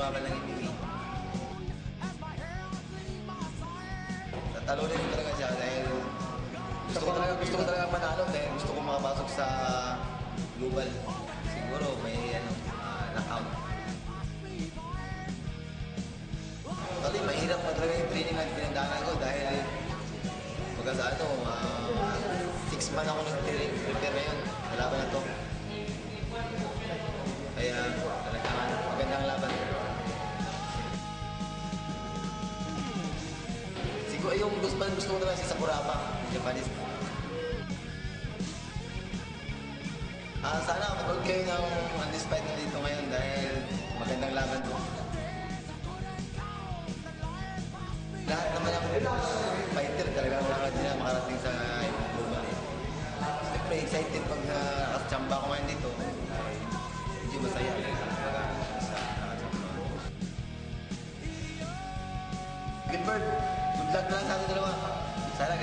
lumaban ng MMA. Tatalunin ko talaga siya dahil gusto ko talaga manalo dahil gusto ko makapasok sa global. Siguro may knockout. Actually, mahirap pa talaga yung training na pinagdaanan ko dahil sa 6 months ako nag-prepare ngayon. Laban na to. Kaya talagang magandang laban. Siguro yung gusto ko talaga si Sakuraba, Japanese. Sana mapanood kayo ng Undisputed na dito ngayon dahil magandang laban to. Lahat naman ang fighter talagang makarating sa global. Siyempre excited pag nakachamba ko ngayon dito. Medyo masaya. Gilbert, good luck na lang sa ating dalawa. Sana